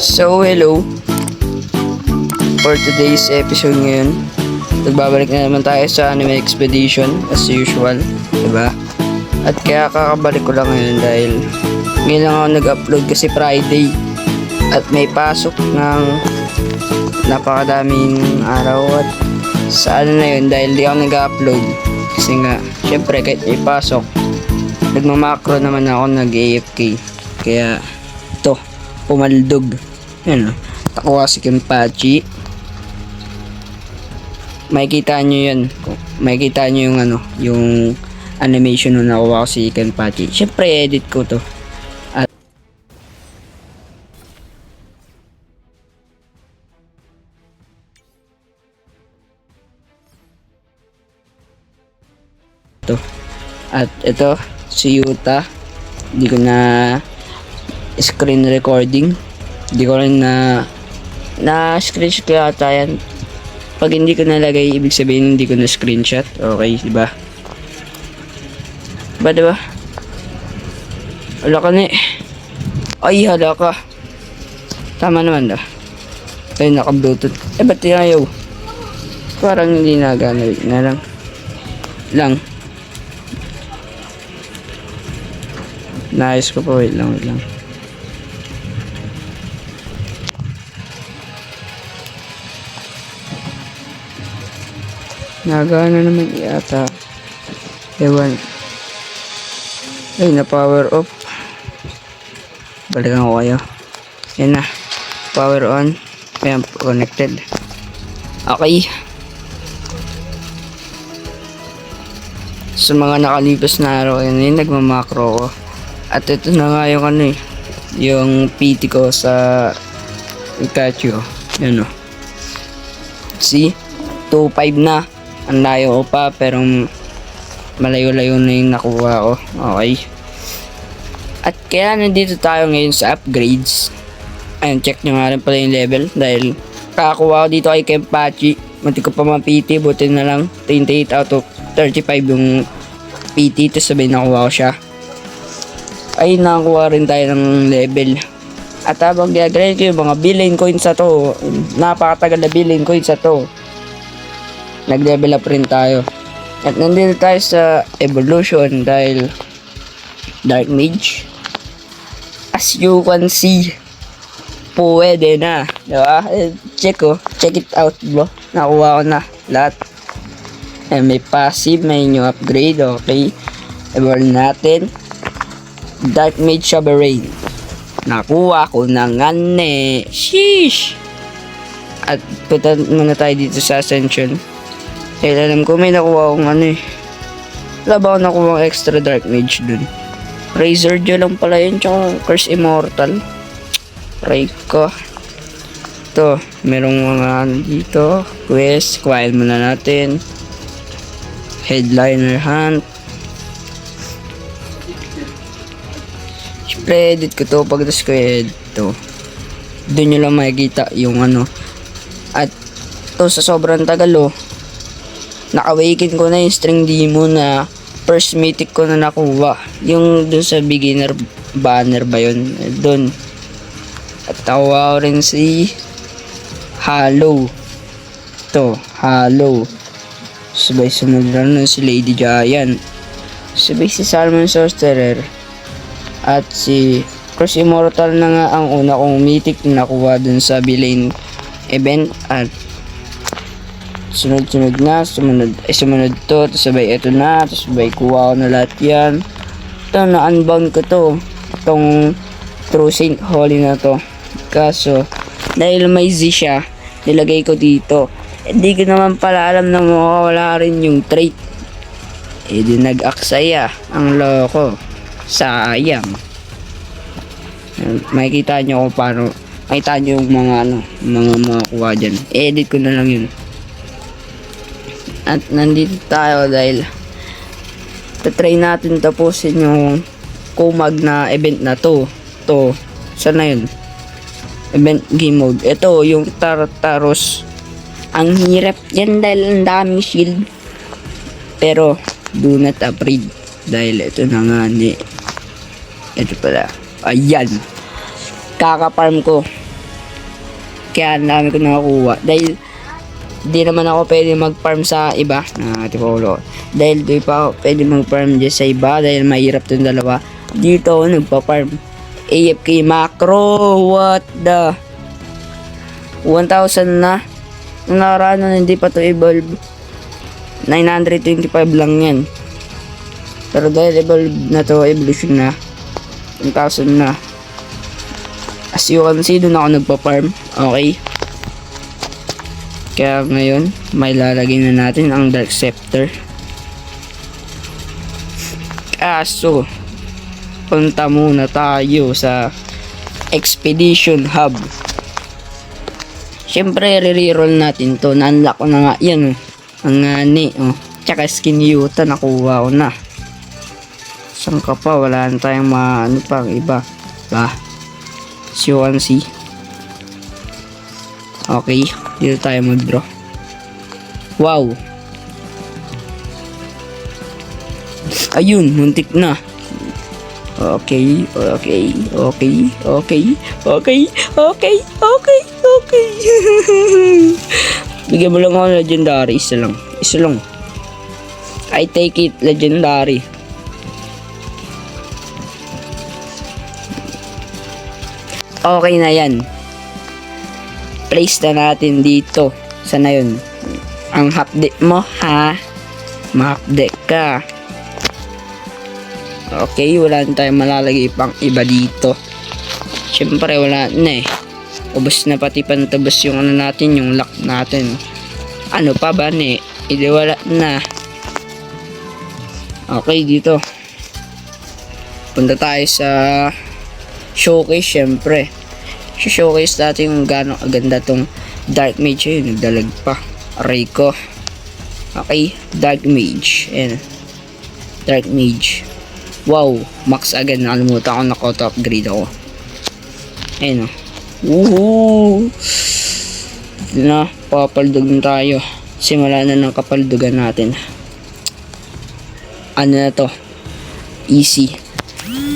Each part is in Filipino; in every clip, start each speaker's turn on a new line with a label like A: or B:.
A: So, hello. For today's episode ngayon, nagbabalik na naman tayo sa Anime Expedition as usual, diba? At kaya kakabalik ko lang ngayon dahil ngayon lang ako nag-upload kasi Friday at may pasok ng napakadaming araw at sa ano na yun dahil di ako nag-upload kasi nga, syempre kahit may pasok nagmamakro naman ako nag-AFK kaya ito, pumaldog yan o, nakuha si Kenpachi. Makikita nyo yun, makikita nyo yung ano, yung animation nung nakuha ko si Kenpachi. Syempre edit ko to at to. At ito si Yuta, hindi ko na screen recording, hindi ko rin na screenshot ko yata yan. Pag hindi ko nalagay, ibig sabihin hindi ko na screenshot. Okay, diba? Diba? Hala ka na eh. Ay, hala ka. Tama naman da. Ay, naka-bluetooth. Ba't ayaw? Parang hindi nagana. Na lang. Naayos ko pa. Wait lang. Nagana naman yata. Ewan. Ay, na-power off. Balikan ko kayo. Yan na. Power on. Ayan, connected. Okay. Sa mga nakalipas na araw, yun, nagmamakro ko. At ito na nga yung ano eh. Yung PT ko sa Ikachu. Yan o. See? 2.5 na. Ang layo ko pa pero malayo-layo na yung nakuha ko. Okay. At kaya nandito tayo ngayon sa upgrades. Ayun, check nyo nga rin pala yung level dahil kakakuha ko dito kay Kenpachi. Munti ko pa mapiti, buti na lang 28 out of 35 yung PT, tapos sabay nakuha ko siya. Ay, nakakuha rin tayo ng level. At habang gagawin ko yung mga billion coins sa to, napakatagal na billion coins sa to, nag-level up rin tayo. At nandito tayo sa evolution dahil Dark Mage. As you can see, pwede na, diba? Check it out bro, nakuha ko na lahat. May passive, may new upgrade. Okay, evolve natin Dark Mage Sovereign, nakuha ko na nga ne. Sheesh. At punta muna tayo dito sa Ascension. Alam ko may nakuha akong ano eh. Wala ba ako nakuha ang extra Dark Mage dun? Razor Jaw lang pala yun, tsaka Curse Immortal. Try ko. Ito, merong mga ano dito. Quest, kuhain muna natin. Headliner Hunt. Siyempre, edit ko to. Pagdatas ko edit to, doon nyo lang makikita yung ano. At to sa sobrang tagal naka-awaken ko na yung String Demon na first mythic ko na nakuha. Yung dun sa beginner banner ba yun? Dun. At nakuha ko rin si Hollow. Ito, Hollow. Sabay sunod lang si Lady Giant. Sabay si Salmon Sorcerer. At si Cross Immortal na nga ang una kong mythic na nakuha dun sa Villain event. At sunod to, tapos sabay ito na, tapos sabay kuha ko na lahat yan. Ito, na-unbound ko to, itong True Saint Holy na to. Kaso dahil may Z siya, nilagay ko dito. Hindi ko naman pala alam na mawawala rin yung trait. Di nag-aksaya ang loko. Sayang. Makikita nyo kung paano, makikita nyo yung mga kuha dyan. Edit ko na lang yun. At nandito tayo dahil tatry natin tapusin yung Kumag na event na to. Saan na yun? Event game mode. Ito yung Tartaros. Ang hirap yan dahil ang daming shield. Pero do not afraid dahil ito na nga ni. Ito pala. Ayan. Kaka-farm ko Kaya ang dami ko nakakuha. Dahil di naman ako pwede mag-farm sa iba na tipolo. Dahil di pa ako pwede mag-farm dyan sa iba dahil mahirap itong dalawa. Dito ako nagpa-farm. AFK macro. What the? 1,000 na. Nung nakaraan nun, hindi pa to evolve. 925 lang yan. Pero dahil evolve na to, evolution na. 1,000 na. As you can see, doon ako nagpa-farm. Okay. Kaya ngayon, may lalagay na natin ang Dark Scepter. Kaso, punta muna tayo sa Expedition Hub. Siyempre, re-reroll natin to. Na-unlock ko na nga yan. Ang ngani. Tsaka skin yuta, nakuha ko na. Saan ka pa? Wala na tayong ano pang iba. Ba? As you can see. Okay, dito tayo mag-draw. Wow. Ayun, muntik na. Okay. Bigyan mo lang ako legendary. Isa lang. I take it legendary. Okay na yan. Place na natin dito. Sana yun? Ang update mo, ha? Ma-update ka. Okay, wala na tayong malalagay pang iba dito. Siyempre, wala na eh. Ubus na pati pantabas yung ano natin, yung lock natin. Ano pa ba ne? Hindi wala na. Okay, dito. Punta tayo sa showcase, siyempre. Showcase natin yung gano'ng aganda tong Dark Mage. Ayun, nagdalag pa. Aray ko. Okay, Dark Mage. Ayan. Dark Mage. Wow, max agad. Nakalimutan ko, naka-auto-upgrade ako. Ayan o. Woohoo! Dito na, papaldog na tayo. Simula na ng kapaldugan natin. Ano na to? Easy.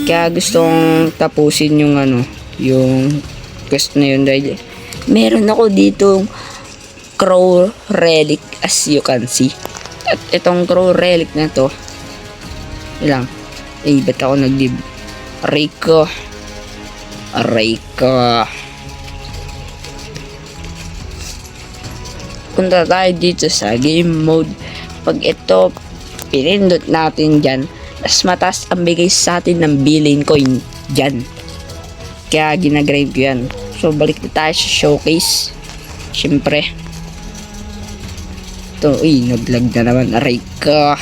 A: Kaya gusto kong tapusin yung yung quest na yun dahil meron ako dito crow relic as you can see. At itong crow relic na to, ilang? Ba't ako nag-live? Aray ko. Punta tayo dito sa game mode. Pag ito pinindot natin dyan, mas mataas ang bigay sa atin ng billion coin dyan. Kaya ginagrind ko yan. So balik na tayo sa showcase. Siyempre. Ito, naglag na naman. Aray ka.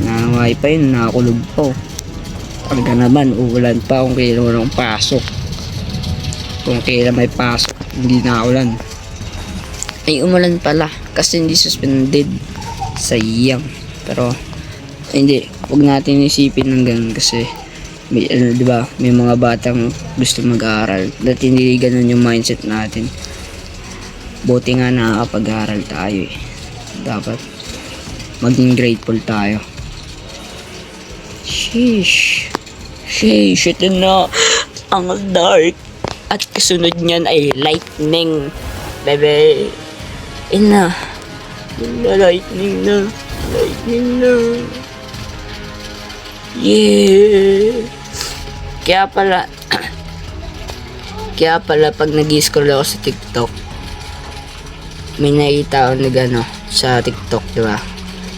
A: Naway pa yun, nakakulog po. Talaga naman, uulan pa kung kailan walang pasok. Kung kailan may pasok, hindi na ulan. Ay, umulan pala. Kasi hindi suspended. Sayang. Pero, hindi. Huwag natin isipin ng ganun kasi may, diba, may mga batang gusto mag-aaral. Dati hindi ganun yung mindset natin. Buti nga nakakapag-aaral tayo eh. Dapat maging grateful tayo. Sheesh, ito na. Ang dark. At kasunod niyan ay lightning. Bebe. Lightning na. Yeah. Kaya pala pag nag-scroll ako sa TikTok, may nakita ako sa TikTok, diba?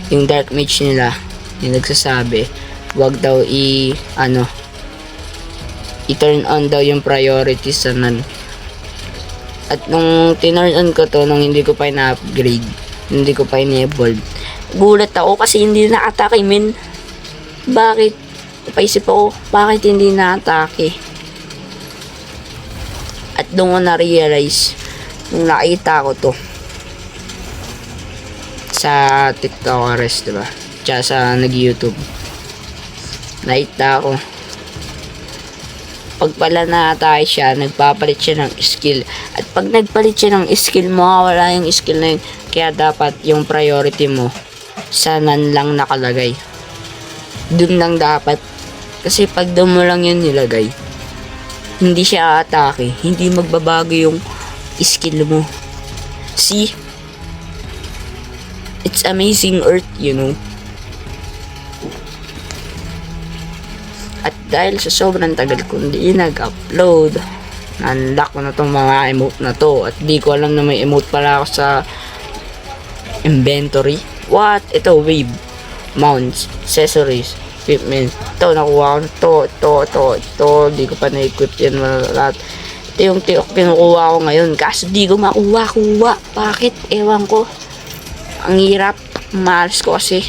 A: Yung Dark Mage nila, yung nagsasabi, wag daw i-turn on daw yung priority sa nan. At nung tinurn on ko to, nung hindi ko pa na-upgrade, hindi ko pa in-evolve, gulat ako kasi hindi na-atake, min. Bakit? Napaisip ako, bakit hindi na-atake? At doon ko na-realize, nung nakita ko to sa TikTokers, diba? Tsaka sa nag-YouTube, nakita ko, pag pala na-atake siya, nagpapalit siya ng skill. At pag nagpalit siya ng skill, mawawala yung skill na yun. Kaya dapat yung priority mo sa nan lang nakalagay. Dun lang dapat. Kasi pag doon mo lang yun nilagay, hindi siya atake, hindi magbabago yung skill mo. See? It's amazing Earth, you know. At dahil sa sobrang tagal ko hindi nag-upload, na-unlock ko na tong mga emote na to. At di ko alam na may emote pala ako sa inventory. What? Ito, wave, mounts, accessories, equipment. Ito, nakuha ko na to. Di ko pa na-equip yan lahat. Ito yung kinukuha ko ngayon. Kaso di ko makuha. Bakit? Ewan ko. Ang hirap. Malas ko kasi.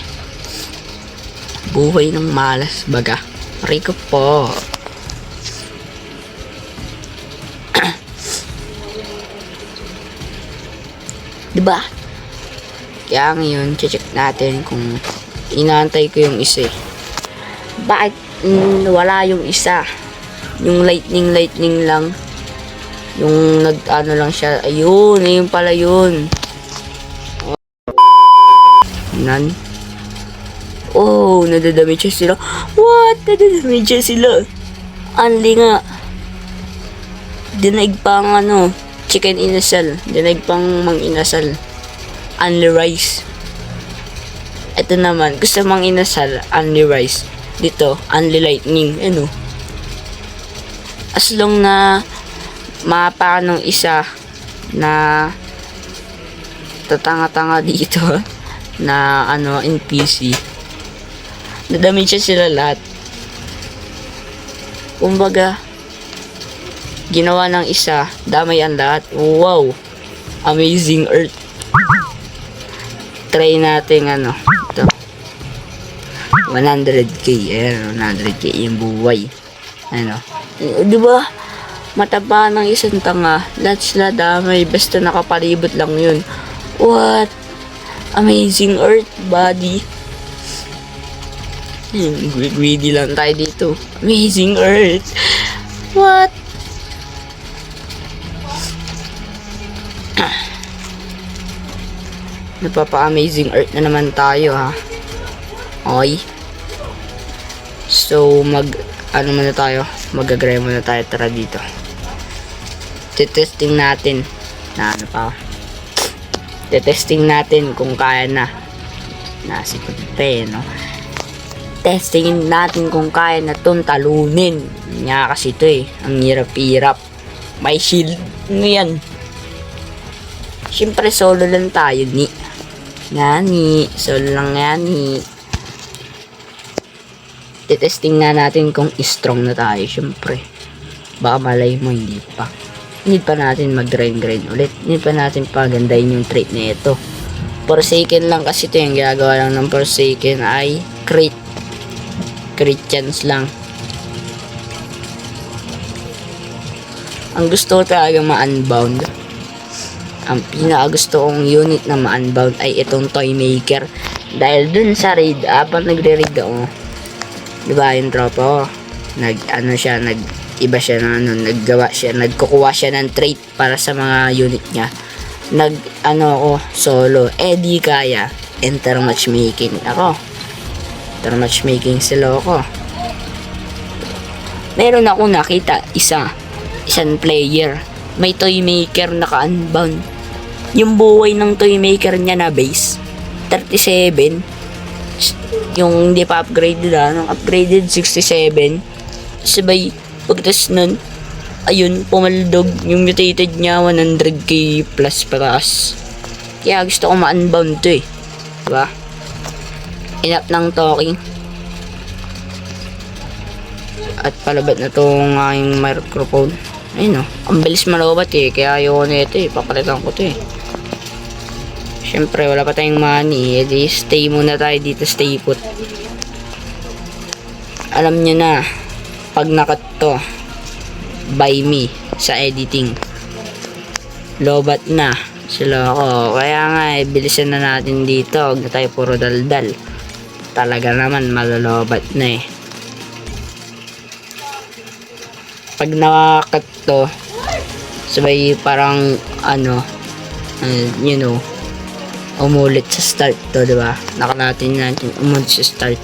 A: Buhay ng malas, baga. Rico po. Diba? Kaya ngayon, check natin kung inaantay ko yung isa. Bakit wala yung isa? Yung lightning lang. Yung nag-ano lang siya. Ayun pala yun. Nan. Oh, nadadamage sila. What? Nadadamage sila. Anli nga. Dinaig pang chicken inasal. Dinaig pang mang inasal. Only rice. Ito naman, gusto mang inasal, only rice. Dito, only lightning. Ano? As long na mapa nung isa na tatanga-tanga dito na NPC, nadamage sila lahat. Kumbaga, ginawa ng isa, damay ang lahat. Wow! Amazing Earth. Try natin ito. 100k. Ayan, 100k yung buhay. Diba? Mataba ng isang tanga. Lahat sila damay. Basta nakapalibot lang yun. What? Amazing Earth, buddy. Greedy lang tayo dito. Amazing Earth. What? Napapa-amazing Earth na naman tayo, ha. Okay. So, muna tayo. Mag-agree muna tayo. Tara dito. Testing natin. Testing natin kung kaya na. Nasipunte, no? Testingin natin kung kaya na itong talunin. Nga kasi ito ang hirap-hirap. May shield. Ano yan? Siyempre, solo lang tayo, solo lang Testing na natin kung strong na tayo, siyempre. Baka malay mo, hindi pa. Need pa natin mag-grind ulit. Need pa natin pagandahin yung trait na ito. Forsaken lang kasi ito yung ginagawa lang ng Forsaken ay crit chance lang. Ang gusto ko talaga ma-unbound. Ang pinakagusto kong unit na ma-unbound ay itong Toy Maker. Dahil dun sa raid, habang nagre-raid ako, diba yung tropa ko, nagkukuha siya ng trait para sa mga unit niya. Solo. Di kaya, enter matchmaking ako. Enter matchmaking sila ako. Meron ako nakita, isang player, may Toy Maker naka-unbound. Yung buhay ng Toy Maker niya na base 37, yung hindi pa upgraded nung upgraded 67. Sabay pagtas nun, ayun, pumaldog yung mutated niya 100k plus. Kaya gusto ko ma-unbound to diba? Enough ng talking. At palabat na tong aking microphone. Ayun ang bilis malobat kaya ayoko na ito papalitan ko to Siyempre wala pa tayong money, edi stay muna tayo dito, stay put. Alam nyo na, pag nakat to, by me sa editing, lobat na sila ako. Kaya nga bilisan na natin dito, huwag na tayo puro daldal. Talaga naman malolobat na pag nakakat to, sabay parang umulit sa start to, diba? Nakalatin natin umulit sa start.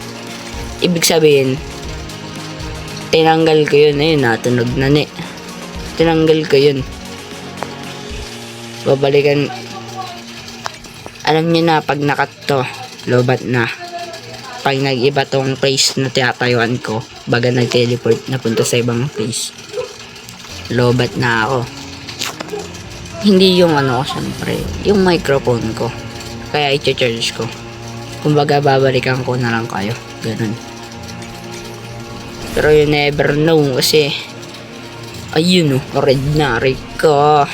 A: Ibig sabihin, tinanggal ko yun, natunog na tinanggal ko yun. babalikan. Alam niyo na, pag nakat to, lobat na. Pag nag-iba tong place na tinatayuan ko, baga nag-teleport na punta sa ibang place, lobat na ako. Hindi yung ano ko, syempre, yung microphone ko. Kaya i-charge ko. Kumbaga, babalikan ko na lang kayo. Ganun. Pero you never know kasi ayun oh, red na, red ka.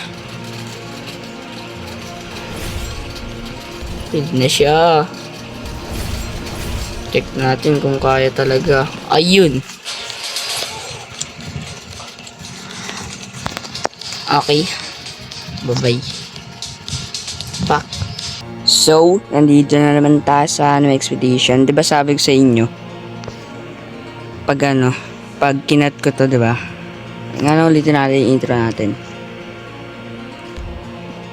A: Red na siya. Check natin kung kaya talaga. Ayun. Okay. Bye-bye. Pak. So, nandito na naman tayo sa expedition. Diba sabi ko sa inyo, pag kinat ko to, diba? Ulitin natin yung intro natin.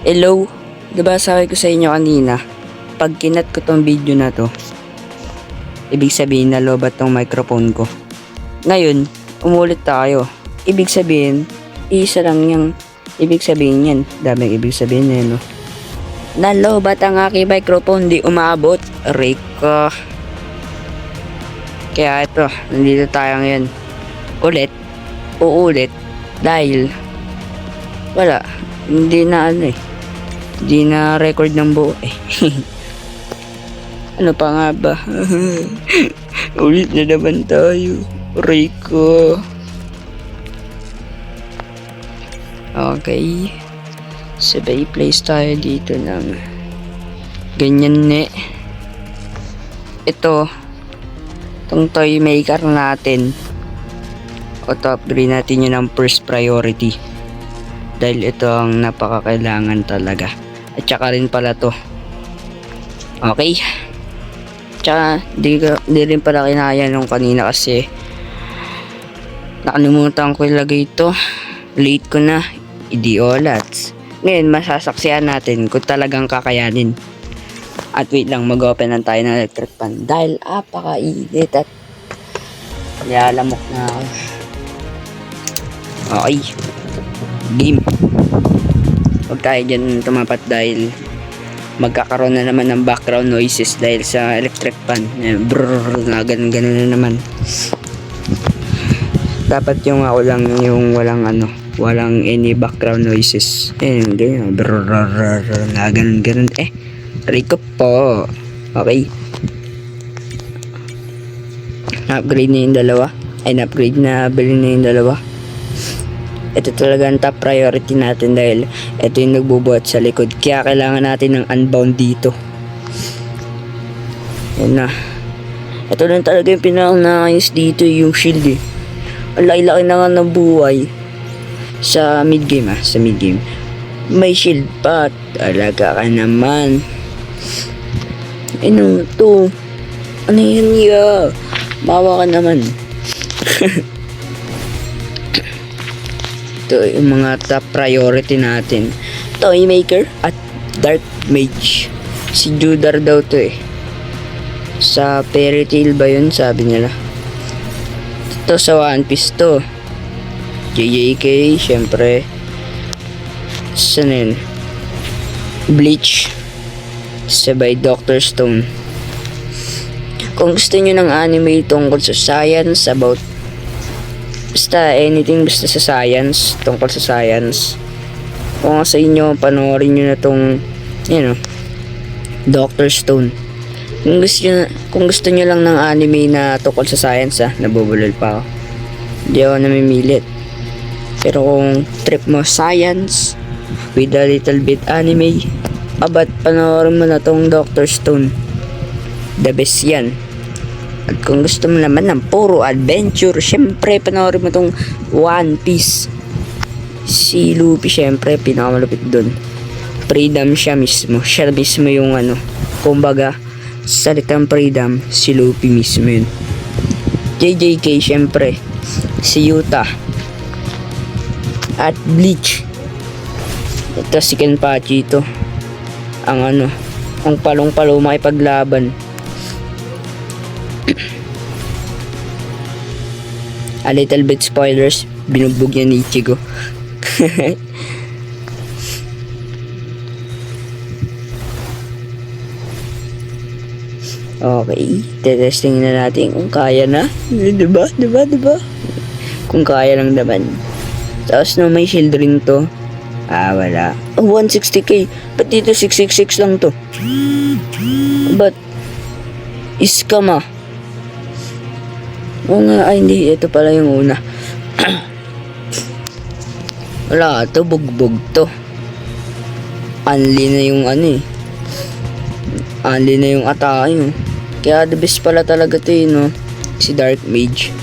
A: Hello, diba sabi ko sa inyo kanina, pag kinat ko tong video na to, ibig sabihin na lobat tong microphone ko. Ngayon, umulit tayo. Ibig sabihin, isa lang yung ibig sabihin yan. Daming ibig sabihin yan, no? Nalobat ang aking microphone, di umabot. Rika. Kaya ito, nandito tayo ngayon. Uulit. Dahil, wala. Hindi na hindi na record ng buo eh. Ano pa nga ba? Ulit na naman tayo. Rika. Okay. Sabay place tayo dito ng ganyan ne. Itong toy maker natin, auto-upgrade natin yun ng first priority dahil ito ang napakakailangan talaga. At saka rin pala to, okay, tsaka di rin pala kinaya nung kanina kasi nakalimutan ko ilagay ito. Late ko na, idiolats. Ngayon masasaksihan natin kung talagang kakayanin. At wait lang, mag-open lang tayo ng electric fan dahil apaka-init at nilalamok na ako. Okay, game. Huwag tayo dyan tumapat dahil magkakaroon na naman ng background noises dahil sa electric fan. Brrrr, na ganun na naman. Dapat yung ako lang yung walang any background noises. Ganyan, brrrr, na ganun. Rico po. Okay. Upgrade na yung dalawa. Upgrade na, bili na yung dalawa. Ito talaga ang top priority natin dahil ito yung nagbubuhat sa likod. Kaya kailangan natin ng unbound dito. Yan na. Ito lang talaga yung pinaka-nais dito, yung shield eh. Ang laki-laki na nga ng buhay. Sa mid-game sa mid-game. May shield pa. Talaga ka naman. Ano to? Ano yun ya? Bawa ka naman. Ito yung mga top priority natin. Toy Maker at Dark Mage. Si Judar daw to eh. Sa Fairy Tail ba yun? Sabi nila. Ito sa One Piece to. JJK, syempre. Saan yun? Bleach. Sabay Dr. Stone. Kung gusto nyo ng anime tungkol sa science, about basta anything basta sa science, tungkol sa science, kung sa inyo, panoorin nyo na tong Dr. Stone. Kung gusto nyo lang ng anime na tungkol sa science, nabubulol pa ako. Hindi ako namimilit. Pero kung trip mo science with a little bit anime, abat panoorin mo na tong Dr. Stone. The best yan. At kung gusto mo naman ng puro adventure, syempre panoorin mo tong One Piece. Si Luffy syempre pinakamalupit dun. Freedom siya mismo. Siya mismo yung kumbaga salitang freedom, si Luffy mismo yun. JJK syempre si Yuta. At Bleach, ito si Kenpachi ito. Ang palong-palo makipaglaban. A little bit spoilers, binugbog niya ni Ichigo. Okay, testing na natin kung kaya na. Diba? Kung kaya lang naman. Tapos no, may shield rin to. Wala. 160k. Ba't dito 666 lang to? Ba't? Scam ah. Oo nga, hindi. Ito pala yung una. Wala to, bugbog to. Unli na yung Unli na yung atake. Kaya the best pala talaga to no? Si Dark Mage.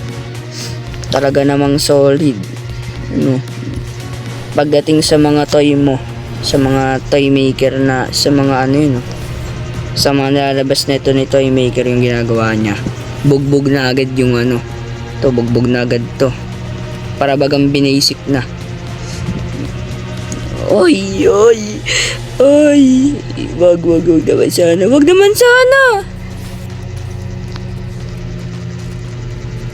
A: Talaga namang solid. Pagdating sa mga toy mo, sa mga toy maker na, sa mga sa mga nalalabas na ito ni toy maker yung ginagawa niya. Bugbog na agad yung bugbog na agad to. Para bagang binasic na. Oy! Wag naman sana.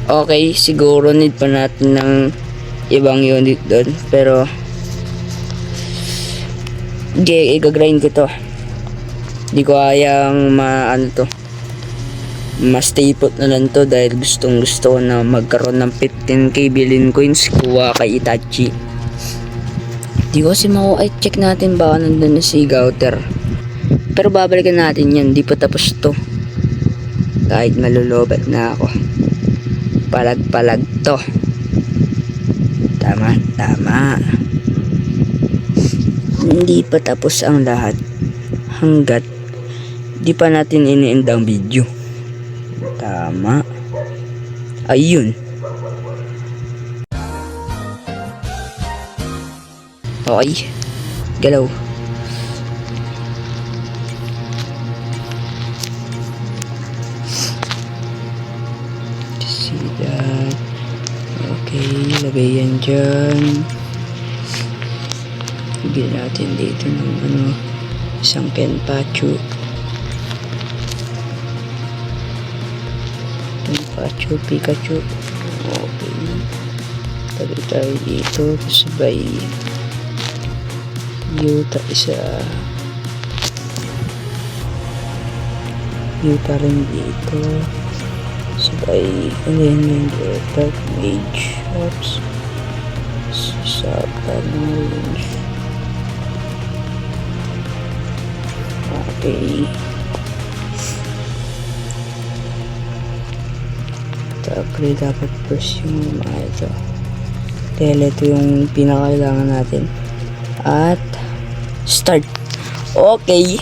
A: Okay, siguro need pa natin ng ibang unit doon. Pero i-grind ko to. Hindi ko kayang ma-stay put na lang to dahil gustong gusto ko na magkaroon ng 15k billion coins kuha kay Itachi. Di ko kasi check natin baka nandun na si Gouter. Pero babalikan natin yan, di pa tapos to. Kahit malulobat na ako. Palag to. Tama. Hindi pa tapos ang lahat hanggat di pa natin ini-end ang video. Tama. Ayun. Okay. Galaw. See that. Okay, lagay yan dyan. Bigyan natin dito ng isang Kenpachu. Pikachu. Okay. Tabi tayo dito. Sabay Yuta isa. Yuta rin dito. Sabay yung Dark Mage. Oops. Orange. Okay. Upgrade dapat first yung mga ito. Dahil ito yung pinakailangan natin. At start. Okay.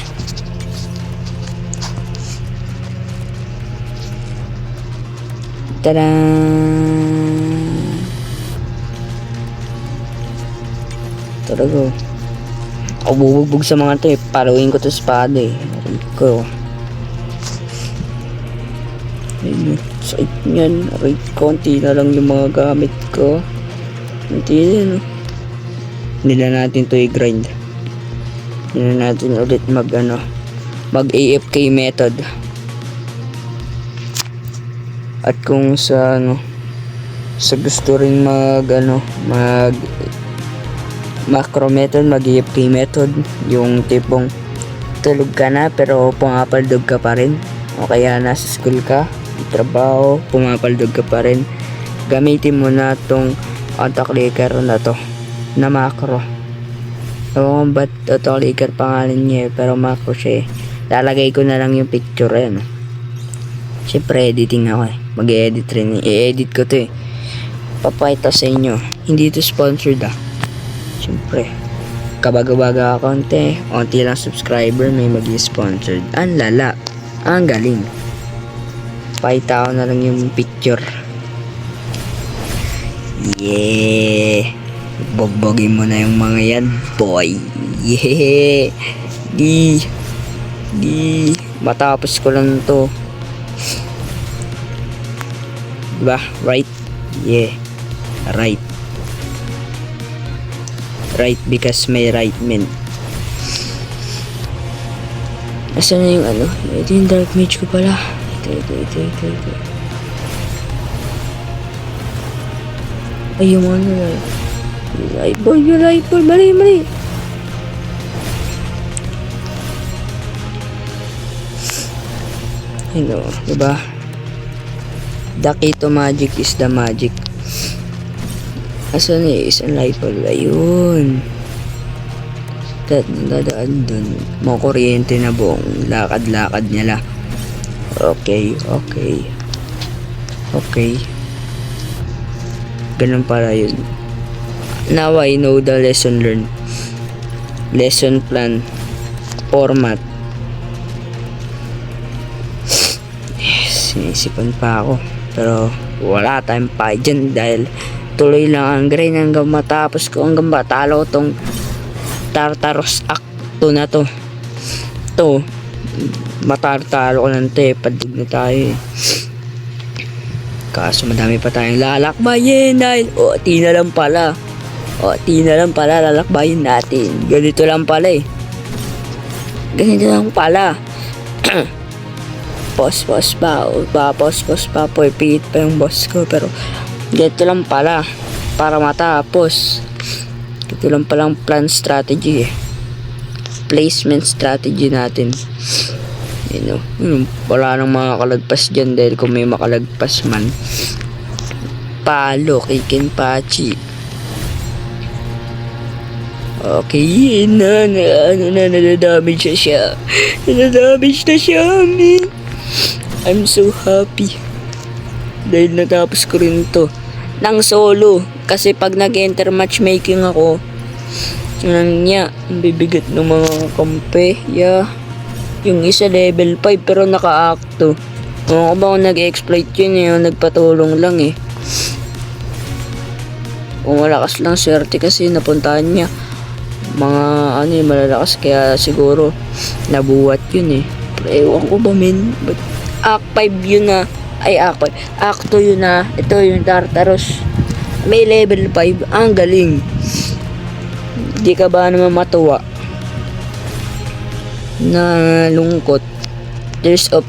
A: Tada! Talaga. Ako bubugbog sa mga to Paluin ko to espada Rico. Ayun. Sakit niyan. Konti na lang yung mga gamit ko. Konti din Hindi na natin to i-grind. Hindi na natin ulit mag AFK method. At kung sa sa gusto rin mag macro method, mag AFK method, yung tipong tulog ka na pero pumapaldog ka pa rin, o kaya nasa school ka, trabaho, pumapaldog ka pa rin, gamitin mo na tong auto clicker na to na macro. Ewan ba't auto clicker pangalan niya pero macro siya Lalagay ko na lang yung picture Siyempre editing ako mag-edit rin, i-edit ko to papakita sa inyo. Hindi to sponsored Siyempre kabaga-baga konti lang subscriber may mag-sponsored. Ang lala, ang galing. Pakita ko na lang yung picture. Yeah, bogbogin mo na yung mga yan, boy. Yeah, di matapos ko lang to, diba? Right? Yeah, right because may right men. Asan na yung ito yung Dark Mage ko pala. Ito. Ay, yung rifle, mali. You know, diba? The key to magic is the magic. Asan isang light bulb? Ayun. Dadaan dun. Mga kuryente na buong lakad-lakad nila. Okay. Ganun pala yun. Now I know the lesson learned. Lesson plan. Format. Sinisipan pa ako. Pero wala tayong pa dyan dahil tuloy lang ang grind hanggang matapos ko. Hanggang matalo ko tong Tartaros Acto na to. Matartalo ko lang to eh. Padig na tayo eh. Kaso madami pa tayong lalakbayin dahil OT na lang pala. Lalakbayin natin. Ganito lang pala eh. Pos pa. Pipit pa yung boss ko. Pero ganito lang pala. Para matapos. Ito lang palang plan strategy eh. Placement strategy natin. You know, wala nang makakalagpas dyan dahil kung may makalagpas man. Palo, kikinpachi. Okay, nadadamage na siya. Nadadamage na siya, man. I'm so happy. Dahil natapos ko rin to. Nang solo. Kasi pag nag-enter matchmaking ako, yun niya, ang bibigat ng mga kampe. Yeah. Yung isa level 5 pero naka-acto. Ako ba kung nag-exploit yun eh, nagpatulong lang eh. Kung malakas lang swerte kasi napuntahan niya. Mga malalakas kaya siguro nabuhat yun eh. Pero ewan ko ba men, but Act 5 yun na. Ay Act 5. Acto yun na. Ito yung Tartaros. May level 5. Ang galing. Di ka ba naman matuwa? Na lungkot. Tears of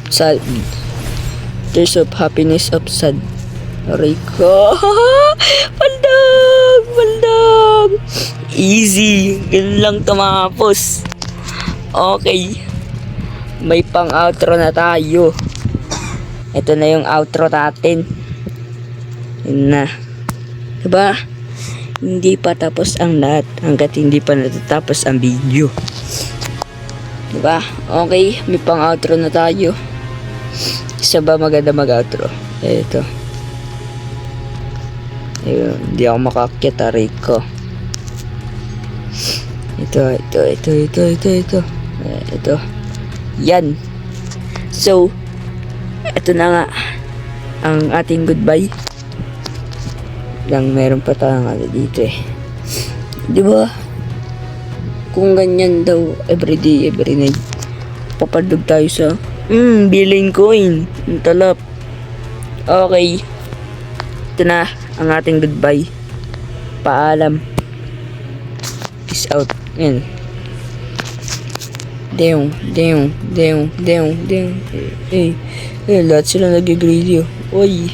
A: happiness of sad. Rico. Baldag. Easy. Ganun lang tumapos. Okay. May pang outro na tayo. Ito na yung outro natin. Yun na. Diba? Hindi pa tapos ang lahat hanggat hindi pa natatapos ang video. Diba? Okay, may pang outro na tayo. Isa ba maganda mag-outro? Ito. Ayun, hindi ako makakyat, Rico. Ito. Yan. So, ito na nga ang ating goodbye. Lang meron pa tayong dito eh. Di ba? Kung ganyan daw everyday, every night, papadog tayo sa billing coin. Ang talap. Okay. Ito na ang ating goodbye. Paalam. Peace out. Yan. Deong. Lahat sila nag-greedy. Oy.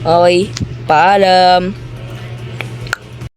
A: Okay. Paalam.